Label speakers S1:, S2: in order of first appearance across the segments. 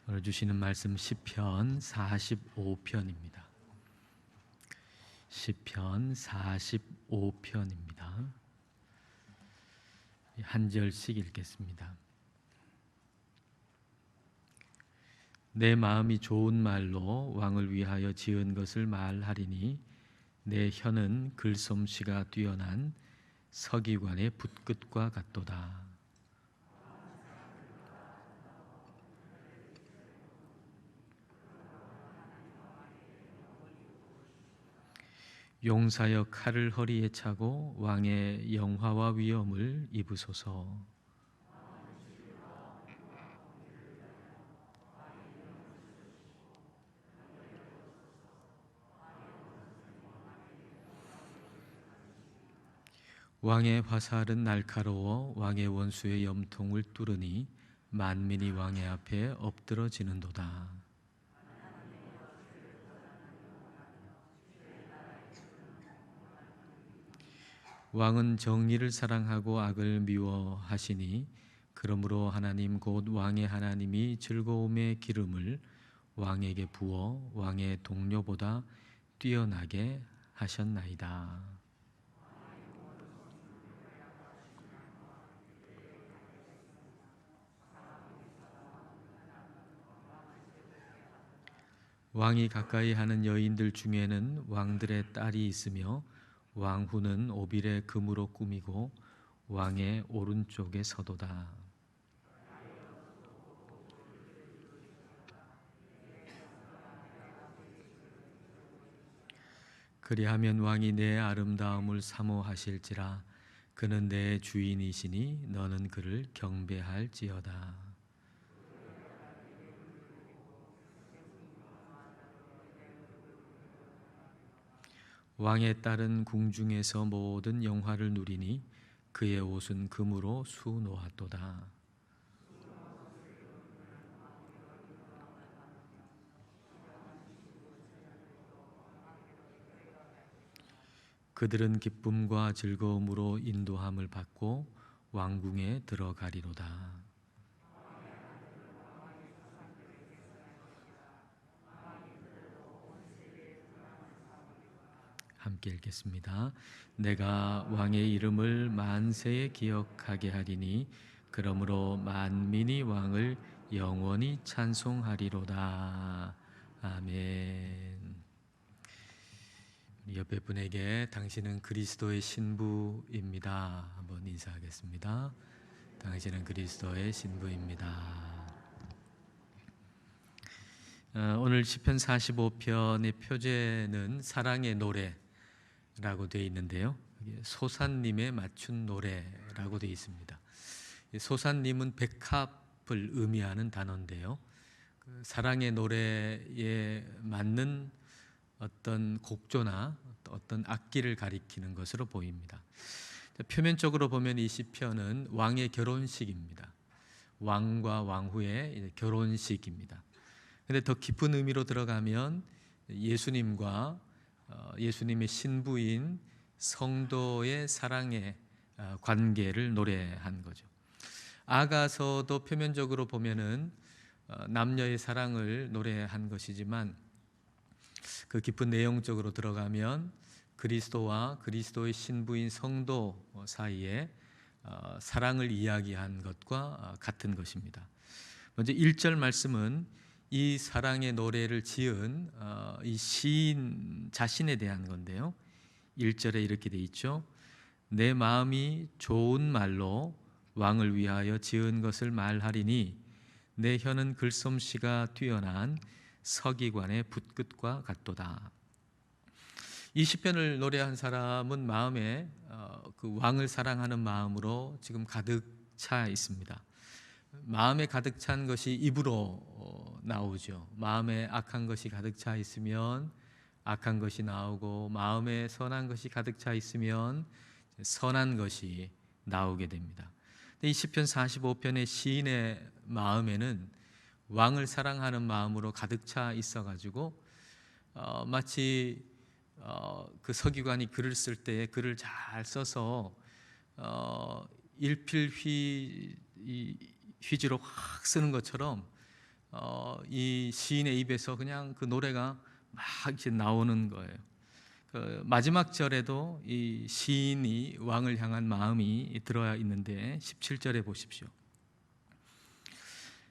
S1: 오늘 주시는 말씀 시편 45편입니다. 시편 45편입니다. 한 절씩 읽겠습니다. 내 마음이 좋은 말로 왕을 위하여 지은 것을 말하리니 내 혀는 글솜씨가 뛰어난 서기관의 붓끝과 같도다. 용사여 칼을 허리에 차고 왕의 영화와 위엄을 입으소서. 왕의 화살은 날카로워 왕의 원수의 염통을 뚫으니 만민이 왕의 앞에 엎드러지는도다. 왕은 정의를 사랑하고 악을 미워하시니 그러므로 하나님 곧 왕의 하나님이 즐거움의 기름을 왕에게 부어 왕의 동료보다 뛰어나게 하셨나이다. 왕이 가까이 하는 여인들 중에는 왕들의 딸이 있으며 왕후는 오빌의 금으로 꾸미고 왕의 오른쪽에 서도다. 그리하면 왕이 내 아름다움을 사모하실지라. 그는 내 주인이시니 너는 그를 경배할지어다. 왕의 딸은 궁중에서 모든 영화를 누리니 그의 옷은 금으로 수놓았도다. 그들은 기쁨과 즐거움으로 인도함을 받고 왕궁에 들어가리로다. 함께 읽겠습니다. 내가 왕의 이름을 만세에 기억하게 하리니 그러므로 만민이 왕을 영원히 찬송하리로다. 아멘. 옆에 분에게 당신은 그리스도의 신부입니다. 한번 인사하겠습니다. 당신은 그리스도의 신부입니다. 오늘 시편 45편의 표제는 사랑의 노래라고 되어 있는데요. 소산님의 맞춘 노래라고 되어 있습니다. 소산님은 백합을 의미하는 단어인데요. 사랑의 노래에 맞는 어떤 곡조나 어떤 악기를 가리키는 것으로 보입니다. 표면적으로 보면 이 시편은 왕의 결혼식입니다. 왕과 왕후의 결혼식입니다. 그런데 더 깊은 의미로 들어가면 예수님과 예수님의 신부인 성도의 사랑의 관계를 노래한 거죠. 아가서도 표면적으로 보면은 남녀의 사랑을 노래한 것이지만 그 깊은 내용적으로 들어가면 그리스도와 그리스도의 신부인 성도 사이에 사랑을 이야기한 것과 같은 것입니다. 먼저 1절 말씀은 이 사랑의 노래를 지은 이 시인 자신에 대한 건데요. 1절에 이렇게 돼 있죠. 내 마음이 좋은 말로 왕을 위하여 지은 것을 말하리니 내 혀는 글솜씨가 뛰어난 서기관의 붓끝과 같도다. 이 시편을 노래한 사람은 마음에 그 왕을 사랑하는 마음으로 지금 가득 차 있습니다. 마음에 가득 찬 것이 입으로 나오죠. 마음에 악한 것이 가득 차 있으면 악한 것이 나오고, 마음에 선한 것이 가득 차 있으면 선한 것이 나오게 됩니다. 이 시편 45편의 시인의 마음에는 왕을 사랑하는 마음으로 가득 차 있어가지고 마치 그 서기관이 글을 쓸 때 글을 잘 써서 일필휘지로 확 쓰는 것처럼 이 시인의 입에서 그냥 그 노래가 막 이제 나오는 거예요. 그 마지막 절에도 이 시인이 왕을 향한 마음이 들어야 있는데 17절에 보십시오.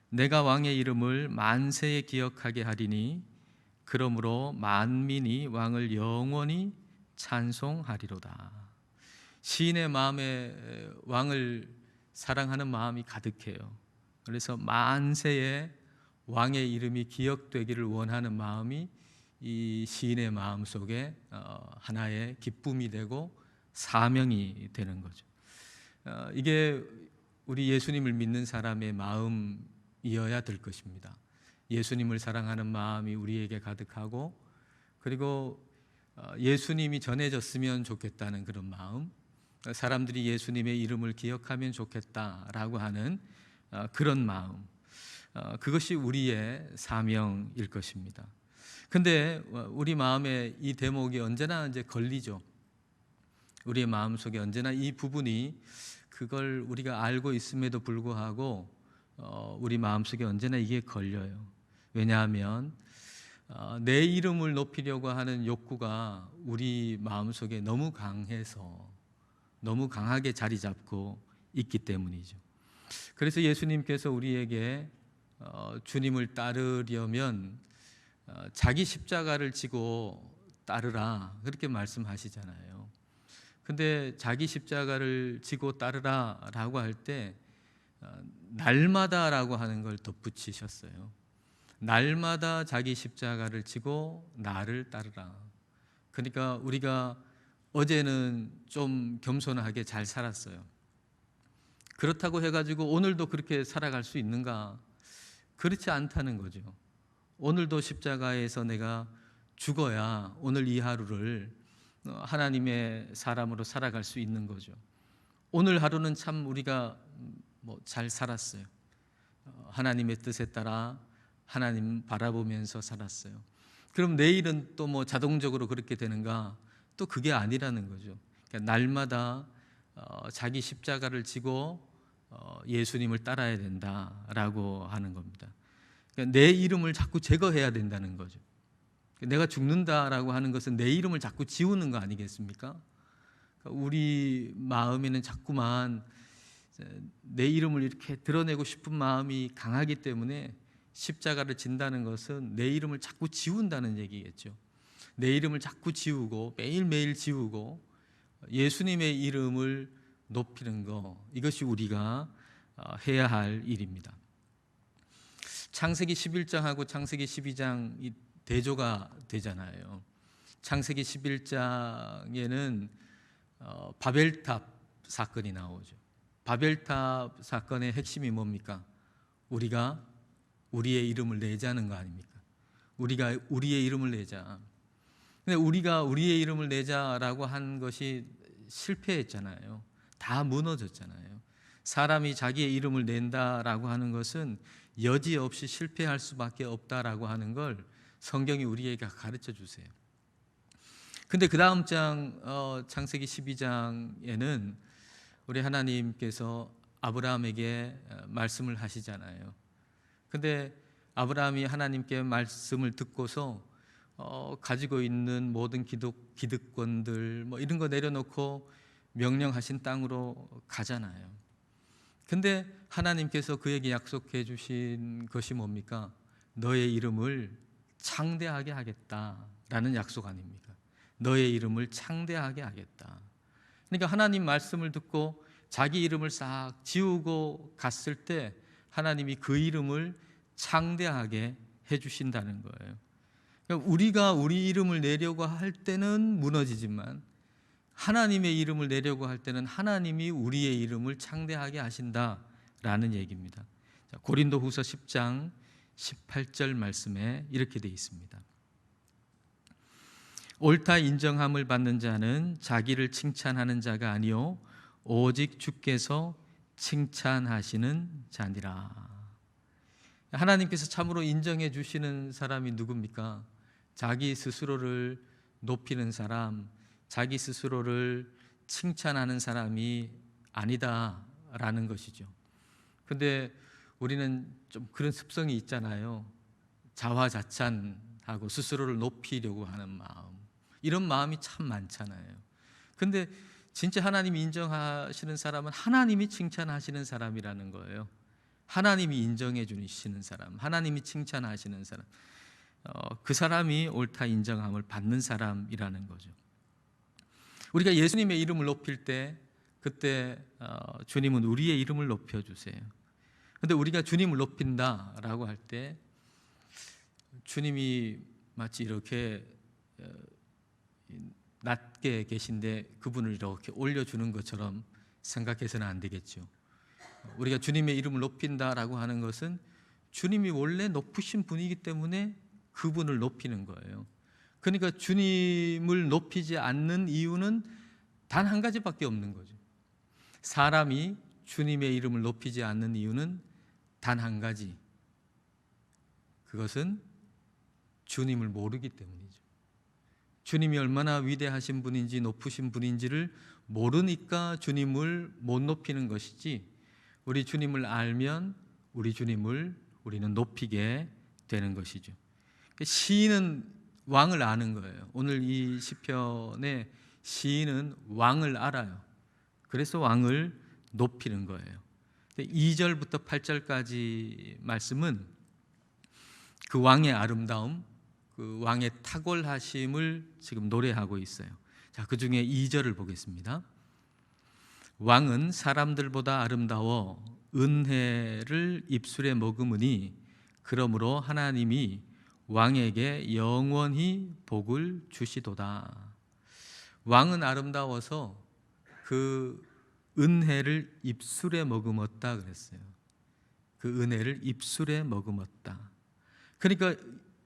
S1: 내가 왕의 이름을 만세에 기억하게 하리니 그러므로 만민이 왕을 영원히 찬송하리로다. 시인의 마음에 왕을 사랑하는 마음이 가득해요. 그래서 만세에 왕의 이름이 기억되기를 원하는 마음이 이 시인의 마음 속에 하나의 기쁨이 되고 사명이 되는 거죠. 이게 우리 예수님을 믿는 사람의 마음이어야 될 것입니다. 예수님을 사랑하는 마음이 우리에게 가득하고, 그리고 예수님이 전해졌으면 좋겠다는 그런 마음, 사람들이 예수님의 이름을 기억하면 좋겠다라고 하는 그런 마음, 그것이 우리의 사명일 것입니다. 근데 우리 마음에 이 대목이 언제나 이제 걸리죠. 우리의 마음 속에 언제나 이 부분이, 그걸 우리가 알고 있음에도 불구하고 우리 마음 속에 언제나 이게 걸려요. 왜냐하면 내 이름을 높이려고 하는 욕구가 우리 마음 속에 너무 강해서, 너무 강하게 자리 잡고 있기 때문이죠. 그래서 예수님께서 우리에게 주님을 따르려면 자기 십자가를 지고 따르라, 그렇게 말씀하시잖아요. 근데 자기 십자가를 지고 따르라 라고 할 때 날마다 라고 하는 걸 덧붙이셨어요. 날마다 자기 십자가를 지고 나를 따르라. 그러니까 우리가 어제는 좀 겸손하게 잘 살았어요. 그렇다고 해가지고 오늘도 그렇게 살아갈 수 있는가? 그렇지 않다는 거죠. 오늘도 십자가에서 내가 죽어야 오늘 이 하루를 하나님의 사람으로 살아갈 수 있는 거죠. 오늘 하루는 참 우리가 잘 살았어요. 하나님의 뜻에 따라 하나님 바라보면서 살았어요. 그럼 내일은 또 자동적으로 그렇게 되는가? 또 그게 아니라는 거죠. 그러니까 날마다 자기 십자가를 지고 예수님을 따라야 된다라고 하는 겁니다. 그러니까 내 이름을 자꾸 제거해야 된다는 거죠. 내가 죽는다라고 하는 것은 내 이름을 자꾸 지우는 거 아니겠습니까? 그러니까 우리 마음에는 자꾸만 내 이름을 이렇게 드러내고 싶은 마음이 강하기 때문에 십자가를 진다는 것은 내 이름을 자꾸 지운다는 얘기겠죠. 내 이름을 자꾸 지우고 매일매일 지우고 예수님의 이름을 높이는 거, 이것이 우리가 해야 할 일입니다. 창세기 11장하고 창세기 12장이 대조가 되잖아요. 창세기 11장에는 바벨탑 사건이 나오죠. 바벨탑 사건의 핵심이 뭡니까? 우리가 우리의 이름을 내자는 거 아닙니까? 우리가 우리의 이름을 내자. 근데 우리가 우리의 이름을 내자라고 한 것이 실패했잖아요. 다 무너졌잖아요. 사람이 자기의 이름을 낸다라고 하는 것은 여지없이 실패할 수밖에 없다라고 하는 걸 성경이 우리에게 가르쳐 주세요. 근데 그 다음 장 창세기 12장에는 우리 하나님께서 아브라함에게 말씀을 하시잖아요. 근데 아브라함이 하나님께 말씀을 듣고서 가지고 있는 모든 기득권들 이런 거 내려놓고 명령하신 땅으로 가잖아요. 근데 하나님께서 그에게 약속해 주신 것이 뭡니까? 너의 이름을 창대하게 하겠다라는 약속 아닙니까? 너의 이름을 창대하게 하겠다. 그러니까 하나님 말씀을 듣고 자기 이름을 싹 지우고 갔을 때 하나님이 그 이름을 창대하게 해주신다는 거예요. 그러니까 우리가 우리 이름을 내려고 할 때는 무너지지만 하나님의 이름을 내려고 할 때는 하나님이 우리의 이름을 창대하게 하신다라는 얘기입니다. 고린도후서 10장 18절 말씀에 이렇게 되어 있습니다. 옳다 인정함을 받는 자는 자기를 칭찬하는 자가 아니요 오직 주께서 칭찬하시는 자니라. 하나님께서 참으로 인정해 주시는 사람이 누굽니까? 자기 스스로를 높이는 사람, 자기 스스로를 칭찬하는 사람이 아니다라는 것이죠. 근데 우리는 좀 그런 습성이 있잖아요. 자화자찬하고 스스로를 높이려고 하는 마음, 이런 마음이 참 많잖아요. 근데 진짜 하나님이 인정하시는 사람은 하나님이 칭찬하시는 사람이라는 거예요. 하나님이 인정해 주시는 사람, 하나님이 칭찬하시는 사람, 그 사람이 옳다 인정함을 받는 사람이라는 거죠. 우리가 예수님의 이름을 높일 때 그때 주님은 우리의 이름을 높여주세요. 그런데 우리가 주님을 높인다라고 할 때 주님이 마치 이렇게 낮게 계신데 그분을 이렇게 올려주는 것처럼 생각해서는 안 되겠죠. 우리가 주님의 이름을 높인다라고 하는 것은 주님이 원래 높으신 분이기 때문에 그분을 높이는 거예요. 그러니까 주님을 높이지 않는 이유는 단 한 가지밖에 없는 거죠. 사람이 주님의 이름을 높이지 않는 이유는 단 한 가지. 그것은 주님을 모르기 때문이죠. 주님이 얼마나 위대하신 분인지 높으신 분인지를 모르니까 주님을 못 높이는 것이지, 우리 주님을 알면 우리 주님을 우리는 높이게 되는 것이죠. 시인은 왕을 아는 거예요. 오늘 이 시편의 시인은 왕을 알아요. 그래서 왕을 높이는 거예요. 2절부터 8절까지 말씀은 그 왕의 아름다움, 그 왕의 탁월하심을 지금 노래하고 있어요. 자, 그 중에 2절을 보겠습니다. 왕은 사람들보다 아름다워 은혜를 입술에 머금으니 그러므로 하나님이 왕에게 영원히 복을 주시도다. 왕은 아름다워서 그 은혜를 입술에 머금었다 그랬어요. 그 은혜를 입술에 머금었다. 그러니까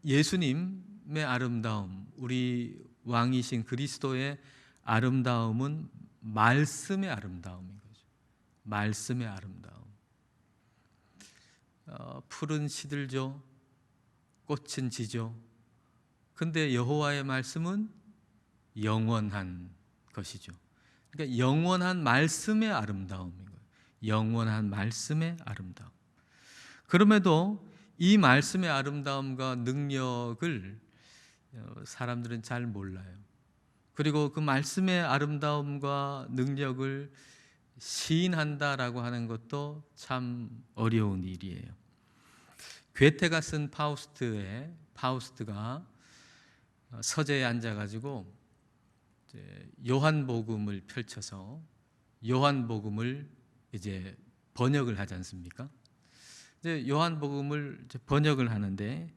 S1: 예수님의 아름다움, 우리 왕이신 그리스도의 아름다움은 말씀의 아름다움인 거죠. 말씀의 아름다움. 풀은 시들죠, 꽃은 지죠. 근데 여호와의 말씀은 영원한 것이죠. 그러니까 영원한 말씀의 아름다움인 거예요. 영원한 말씀의 아름다움. 그럼에도 이 말씀의 아름다움과 능력을 사람들은 잘 몰라요. 그리고 그 말씀의 아름다움과 능력을 시인한다라고 하는 것도 참 어려운 일이에요. 괴테가 쓴 파우스트가 서재에 앉아가지고 요한복음을 펼쳐서 요한복음을 이제 번역을 하지 않습니까? 이제 요한복음을 이제 번역을 하는데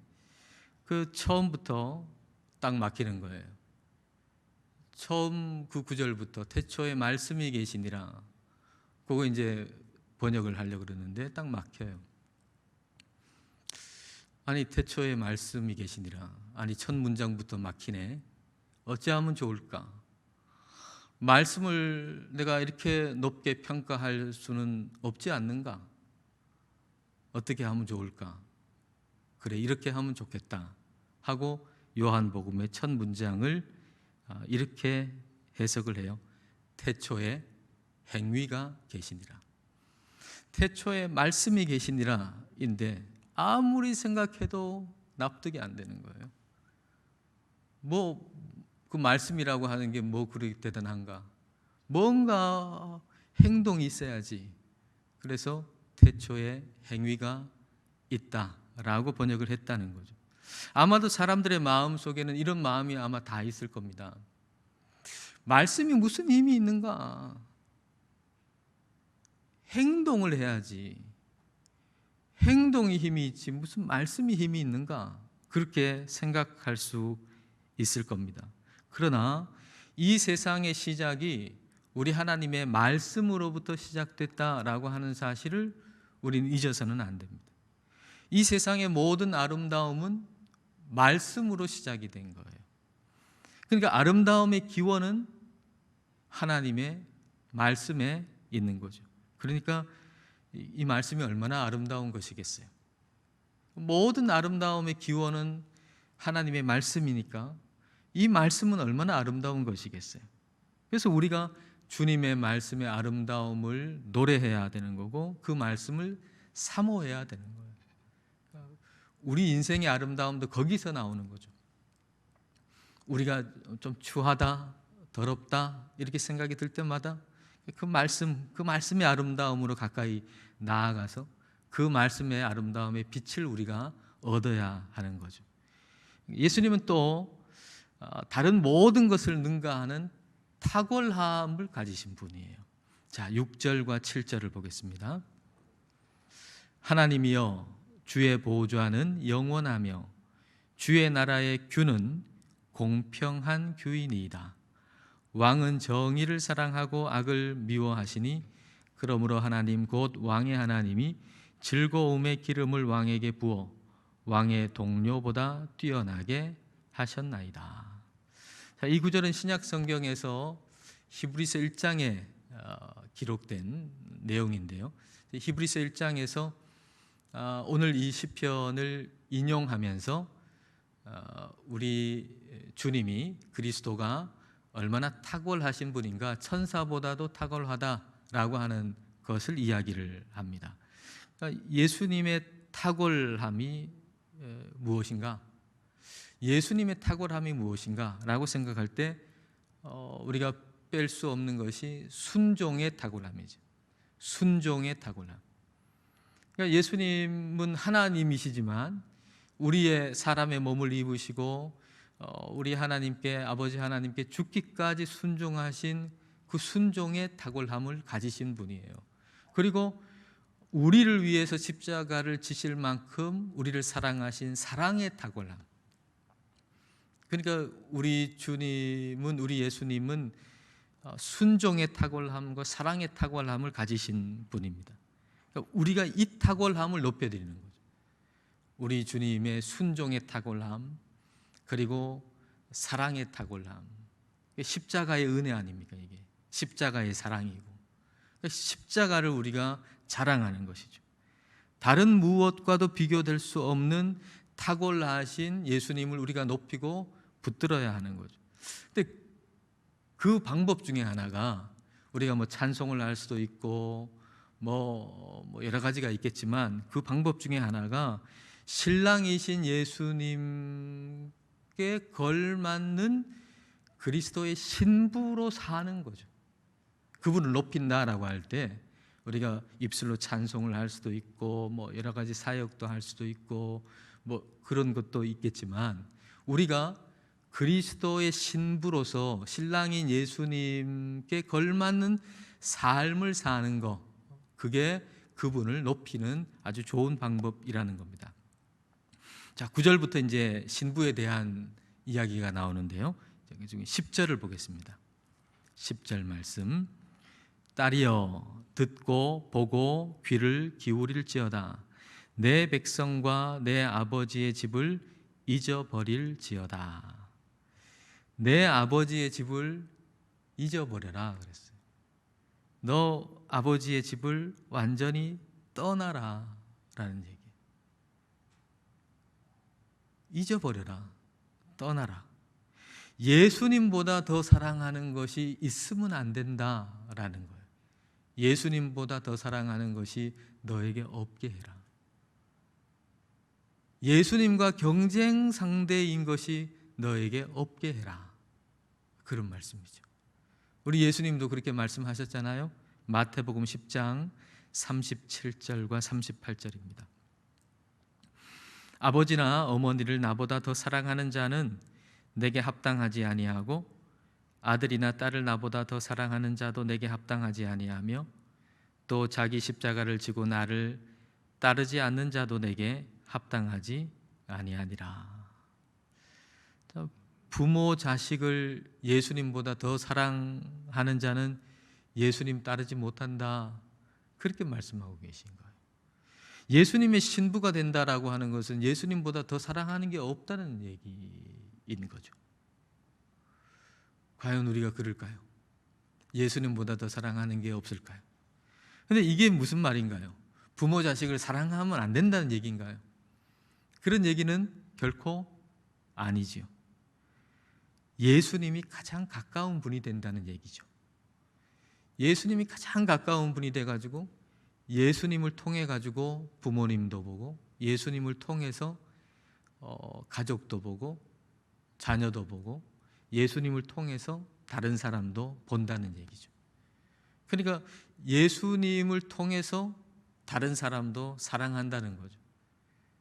S1: 그 처음부터 딱 막히는 거예요. 처음 그 구절부터 태초에 말씀이 계시니라, 그거 이제 번역을 하려고 그러는데 딱 막혀요. 아니, 태초에 말씀이 계시니라, 아니 첫 문장부터 막히네. 어찌하면 좋을까? 말씀을 내가 이렇게 높게 평가할 수는 없지 않는가? 어떻게 하면 좋을까? 그래, 이렇게 하면 좋겠다 하고 요한복음의 첫 문장을 이렇게 해석을 해요. 태초에 행위가 계시니라. 태초에 말씀이 계시니라 인데 아무리 생각해도 납득이 안 되는 거예요. 뭐 그 말씀이라고 하는 게 뭐 그렇게 대단한가? 뭔가 행동이 있어야지. 그래서 태초에 행위가 있다라고 번역을 했다는 거죠. 아마도 사람들의 마음 속에는 이런 마음이 아마 다 있을 겁니다. 말씀이 무슨 힘이 있는가? 행동을 해야지. 행동이 힘이 있지 무슨 말씀이 힘이 있는가? 그렇게 생각할 수 있을 겁니다. 그러나 이 세상의 시작이 우리 하나님의 말씀으로부터 시작됐다라고 하는 사실을 우리는 잊어서는 안 됩니다. 이 세상의 모든 아름다움은 말씀으로 시작이 된 거예요. 그러니까 아름다움의 기원은 하나님의 말씀에 있는 거죠. 그러니까 이 말씀이 얼마나 아름다운 것이겠어요. 모든 아름다움의 기원은 하나님의 말씀이니까 이 말씀은 얼마나 아름다운 것이겠어요. 그래서 우리가 주님의 말씀의 아름다움을 노래해야 되는 거고 그 말씀을 사모해야 되는 거예요. 우리 인생의 아름다움도 거기서 나오는 거죠. 우리가 좀 추하다, 더럽다 이렇게 생각이 들 때마다 그 말씀의 아름다움으로 가까이 나아가서 그 말씀의 아름다움의 빛을 우리가 얻어야 하는 거죠. 예수님은 또 다른 모든 것을 능가하는 탁월함을 가지신 분이에요. 자, 6절과 7절을 보겠습니다. 하나님이여, 주의 보좌는 영원하며 주의 나라의 규는 공평한 규이니이다. 왕은 정의를 사랑하고 악을 미워하시니 그러므로 하나님 곧 왕의 하나님이 즐거움의 기름을 왕에게 부어 왕의 동료보다 뛰어나게 하셨나이다. 자, 이 구절은 신약 성경에서 히브리서 1장에 기록된 내용인데요. 히브리서 1장에서 오늘 이 시편을 인용하면서 우리 주님이 그리스도가 얼마나 탁월하신 분인가, 천사보다도 탁월하다라고 하는 것을 이야기를 합니다. 그러니까 예수님의 탁월함이 무엇인가? 예수님의 탁월함이 무엇인가라고 생각할 때 우리가 뺄 수 없는 것이 순종의 탁월함이죠. 순종의 탁월함. 그러니까 예수님은 하나님이시지만 우리의 사람의 몸을 입으시고 우리 하나님께, 아버지 하나님께 죽기까지 순종하신 그 순종의 탁월함을 가지신 분이에요. 그리고 우리를 위해서 십자가를 지실 만큼 우리를 사랑하신 사랑의 탁월함. 그러니까 우리 주님은, 우리 예수님은 순종의 탁월함과 사랑의 탁월함을 가지신 분입니다. 그러니까 우리가 이 탁월함을 높여드리는 거죠. 우리 주님의 순종의 탁월함, 그리고 사랑의 탁월함. 십자가의 은혜 아닙니까? 이게 십자가의 사랑이고, 십자가를 우리가 자랑하는 것이죠. 다른 무엇과도 비교될 수 없는 탁월하신 예수님을 우리가 높이고 붙들어야 하는 거죠. 근데 그 방법 중에 하나가, 우리가 뭐 찬송을 할 수도 있고 뭐 여러 가지가 있겠지만, 그 방법 중에 하나가 신랑이신 예수님께 걸맞는 그리스도의 신부로 사는 거죠. 그분을 높인다라고 할 때 우리가 입술로 찬송을 할 수도 있고 뭐 여러 가지 사역도 할 수도 있고 뭐 그런 것도 있겠지만, 우리가 그리스도의 신부로서 신랑인 예수님께 걸맞는 삶을 사는 것, 그게 그분을 높이는 아주 좋은 방법이라는 겁니다. 자, 9절부터 이제 신부에 대한 이야기가 나오는데요. 10절을 보겠습니다. 10절 말씀. 딸이여, 듣고 보고 귀를 기울일지어다. 내 백성과 내 아버지의 집을 잊어버릴지어다. 내 아버지의 집을 잊어버려라 그랬어요. 너 아버지의 집을 완전히 떠나라 라는 얘기. 잊어버려라, 떠나라. 예수님보다 더 사랑하는 것이 있으면 안 된다라는 거예요. 예수님보다 더 사랑하는 것이 너에게 없게 해라. 예수님과 경쟁 상대인 것이 너에게 없게 해라. 그런 말씀이죠. 우리 예수님도 그렇게 말씀하셨잖아요. 마태복음 10장 37절과 38절입니다. 아버지나 어머니를 나보다 더 사랑하는 자는 내게 합당하지 아니하고 아들이나 딸을 나보다 더 사랑하는 자도 내게 합당하지 아니하며 또 자기 십자가를 지고 나를 따르지 않는 자도 내게 합당하지 아니하니라. 부모 자식을 예수님보다 더 사랑하는 자는 예수님 따르지 못한다, 그렇게 말씀하고 계신 거예요. 예수님의 신부가 된다라고 하는 것은 예수님보다 더 사랑하는 게 없다는 얘기인 거죠. 과연 우리가 그럴까요? 예수님보다 더 사랑하는 게 없을까요? 그런데 이게 무슨 말인가요? 부모 자식을 사랑하면 안 된다는 얘기인가요? 그런 얘기는 결코 아니지요. 예수님이 가장 가까운 분이 된다는 얘기죠. 예수님이 가장 가까운 분이 돼가지고 예수님을 통해 가지고 부모님도 보고, 예수님을 통해서 가족도 보고, 자녀도 보고, 예수님을 통해서 다른 사람도 본다는 얘기죠. 그러니까 예수님을 통해서 다른 사람도 사랑한다는 거죠.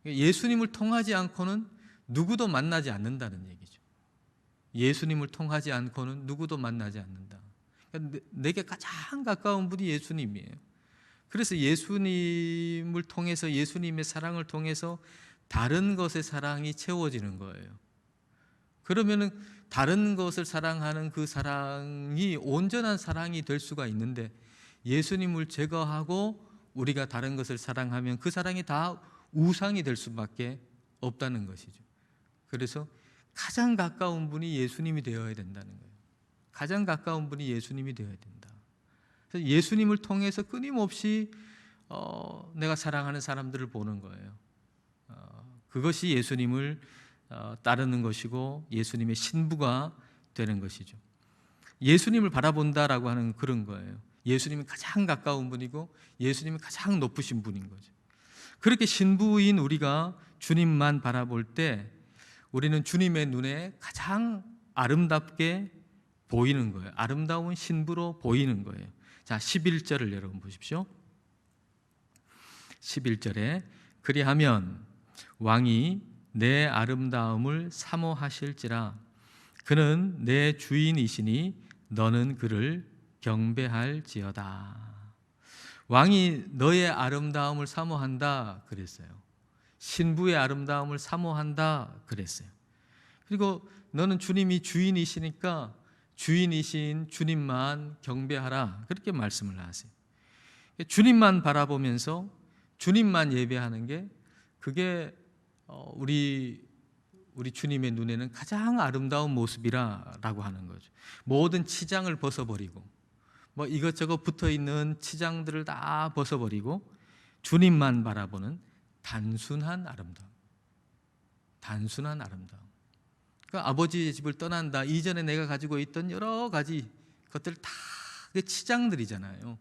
S1: 예수님을 통하지 않고는 누구도 만나지 않는다는 얘기죠. 예수님을 통하지 않고는 누구도 만나지 않는다. 그러니까 내게 가장 가까운 분이 예수님이에요. 그래서 예수님을 통해서, 예수님의 사랑을 통해서 다른 것의 사랑이 채워지는 거예요. 그러면은 다른 것을 사랑하는 그 사랑이 온전한 사랑이 될 수가 있는데, 예수님을 제거하고 우리가 다른 것을 사랑하면 그 사랑이 다 우상이 될 수밖에 없다는 것이죠. 그래서 가장 가까운 분이 예수님이 되어야 된다는 거예요. 가장 가까운 분이 예수님이 되어야 된다. 그래서 예수님을 통해서 끊임없이 내가 사랑하는 사람들을 보는 거예요. 그것이 예수님을 따르는 것이고 예수님의 신부가 되는 것이죠. 예수님을 바라본다라고 하는 그런 거예요. 예수님이 가장 가까운 분이고 예수님이 가장 높으신 분인 거죠. 그렇게 신부인 우리가 주님만 바라볼 때 우리는 주님의 눈에 가장 아름답게 보이는 거예요. 아름다운 신부로 보이는 거예요. 자, 11절을 여러분 보십시오. 11절에 그리하면 왕이 내 아름다움을 사모하실지라 그는 내 주인이시니 너는 그를 경배할지어다. 왕이 너의 아름다움을 사모한다 그랬어요. 신부의 아름다움을 사모한다 그랬어요. 그리고 너는 주님이 주인이시니까 주인이신 주님만 경배하라 그렇게 말씀을 하세요. 주님만 바라보면서 주님만 예배하는 게 그게 우리 주님의 눈에는 가장 아름다운 모습이라고 하는 거죠. 모든 치장을 벗어버리고 이것저것 붙어있는 치장들을 다 벗어버리고 주님만 바라보는 단순한 아름다움. 단순한 아름다움. 그러니까 아버지의 집을 떠난다. 이전에 내가 가지고 있던 여러 가지 것들 다 치장들이잖아요.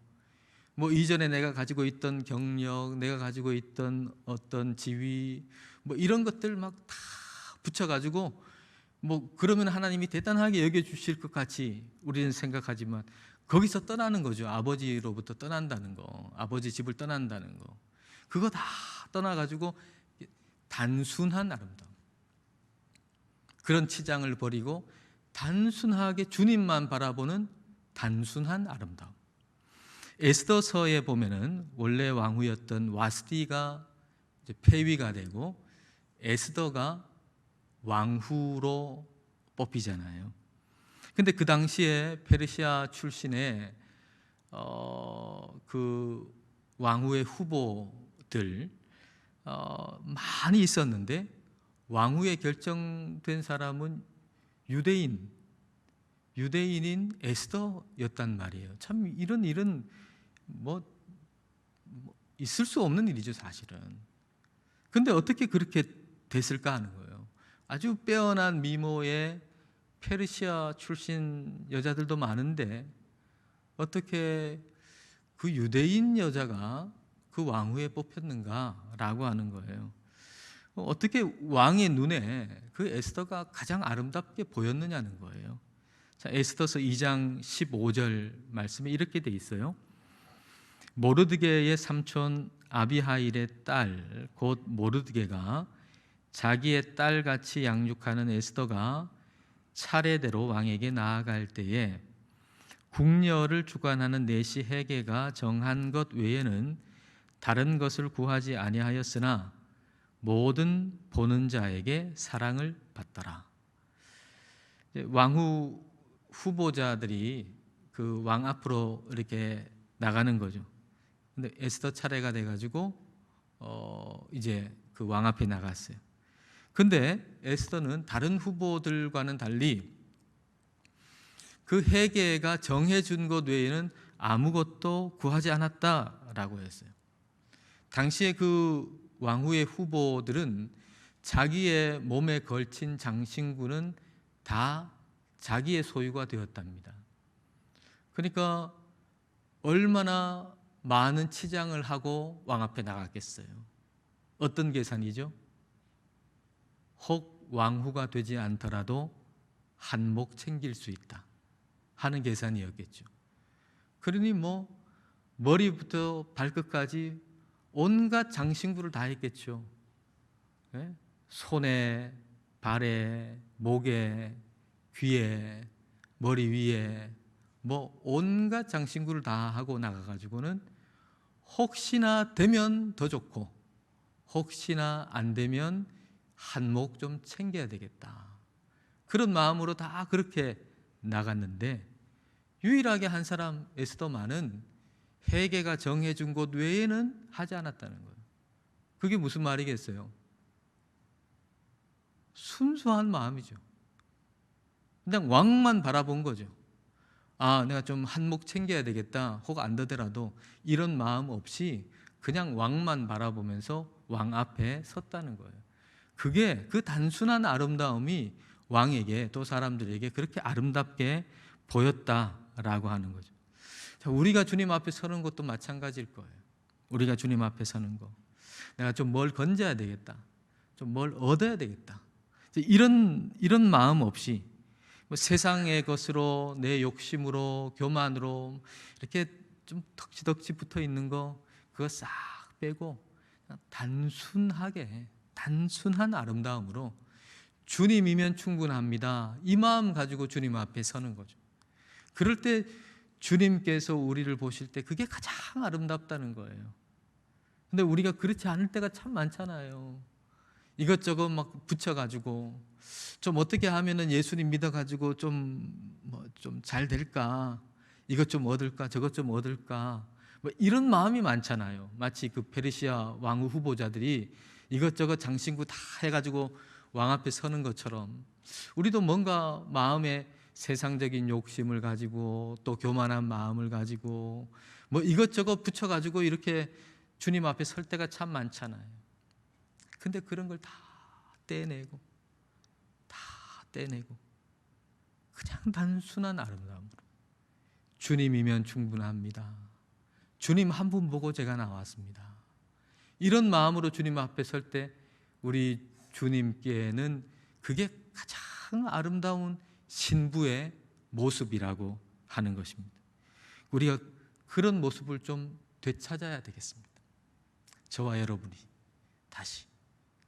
S1: 이전에 내가 가지고 있던 경력, 내가 가지고 있던 어떤 지위, 이런 것들 막 다 붙여가지고 그러면 하나님이 대단하게 여겨주실 것 같이 우리는 생각하지만 거기서 떠나는 거죠. 아버지로부터 떠난다는 거, 아버지 집을 떠난다는 거, 그거 다 떠나가지고 단순한 아름다움, 그런 치장을 버리고 단순하게 주님만 바라보는 단순한 아름다움. 에스더서에 보면은 원래 왕후였던 와스디가 이제 폐위가 되고 에스더가 왕후로 뽑히잖아요. 근데 그 당시에 페르시아 출신의 그 왕후의 후보들 많이 있었는데 왕후에 결정된 사람은 유대인인 에스더였단 말이에요. 참 이런 일은 있을 수 없는 일이죠, 사실은. 근데 어떻게 그렇게 됐을까 하는 거예요. 아주 빼어난 미모의 페르시아 출신 여자들도 많은데 어떻게 그 유대인 여자가 그 왕후에 뽑혔는가라고 하는 거예요. 어떻게 왕의 눈에 그 에스더가 가장 아름답게 보였느냐는 거예요. 자, 에스더서 2장 15절 말씀에 이렇게 돼 있어요. 모르드게의 삼촌 아비하일의 딸 곧 모르드게가 자기의 딸같이 양육하는 에스더가 차례대로 왕에게 나아갈 때에 궁녀를 주관하는 내시 헤게가 정한 것 외에는 다른 것을 구하지 아니하였으나 모든 보는 자에게 사랑을 받더라. 왕후 후보자들이 그 왕 앞으로 이렇게 나가는 거죠. 근데 에스더 차례가 돼가지고 이제 그 왕 앞에 나갔어요. 근데 에스더는 다른 후보들과는 달리 그 헤게가 정해준 것 외에는 아무것도 구하지 않았다라고 했어요. 당시에 그 왕후의 후보들은 자기의 몸에 걸친 장신구는 다 자기의 소유가 되었답니다. 그러니까 얼마나 많은 치장을 하고 왕 앞에 나갔겠어요? 어떤 계산이죠? 혹 왕후가 되지 않더라도 한 목 챙길 수 있다 하는 계산이었겠죠. 그러니 뭐 머리부터 발끝까지 온갖 장신구를 다 했겠죠. 예? 손에, 발에, 목에, 귀에, 머리 위에 뭐 온갖 장신구를 다 하고 나가가지고는 혹시나 되면 더 좋고 혹시나 안 되면 한 목 좀 챙겨야 되겠다, 그런 마음으로 다 그렇게 나갔는데 유일하게 한 사람 에스더만은 회개가 정해준 곳 외에는 하지 않았다는 거예요. 그게 무슨 말이겠어요? 순수한 마음이죠. 그냥 왕만 바라본 거죠. 아, 내가 좀 한몫 챙겨야 되겠다, 혹 안 되더라도, 이런 마음 없이 그냥 왕만 바라보면서 왕 앞에 섰다는 거예요. 그게 그 단순한 아름다움이 왕에게 또 사람들에게 그렇게 아름답게 보였다라고 하는 거죠. 자, 우리가 주님 앞에 서는 것도 마찬가지일 거예요. 우리가 주님 앞에 서는 거, 내가 좀 뭘 건져야 되겠다, 좀 뭘 얻어야 되겠다, 이런 마음 없이 뭐 세상의 것으로, 내 욕심으로, 교만으로 이렇게 좀 덕지덕지 붙어 있는 거, 그거 싹 빼고 단순하게, 단순한 아름다움으로 주님이면 충분합니다, 이 마음 가지고 주님 앞에 서는 거죠. 그럴 때 주님께서 우리를 보실 때 그게 가장 아름답다는 거예요. 근데 우리가 그렇지 않을 때가 참 많잖아요. 이것저것 막 붙여가지고 좀 어떻게 하면은 예수님 믿어가지고 좀 잘 될까, 이것 좀 얻을까, 저것 좀 얻을까, 뭐 이런 마음이 많잖아요. 마치 그 페르시아 왕후 후보자들이 이것저것 장신구 다 해가지고 왕 앞에 서는 것처럼 우리도 뭔가 마음에 세상적인 욕심을 가지고 또 교만한 마음을 가지고 뭐 이것저것 붙여가지고 이렇게 주님 앞에 설 때가 참 많잖아요. 근데 그런 걸 다 떼내고 그냥 단순한 아름다움으로 주님이면 충분합니다, 주님 한 분 보고 제가 나왔습니다, 이런 마음으로 주님 앞에 설 때 우리 주님께는 그게 가장 아름다운 신부의 모습이라고 하는 것입니다. 우리가 그런 모습을 좀 되찾아야 되겠습니다. 저와 여러분이 다시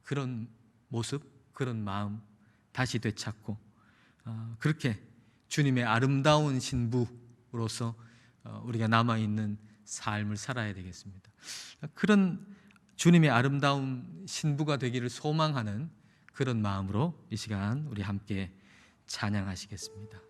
S1: 그런 모습, 그런 마음 다시 되찾고 그렇게 주님의 아름다운 신부로서 우리가 남아있는 삶을 살아야 되겠습니다. 그런 주님의 아름다운 신부가 되기를 소망하는 그런 마음으로 이 시간 우리 함께 찬양하시겠습니다.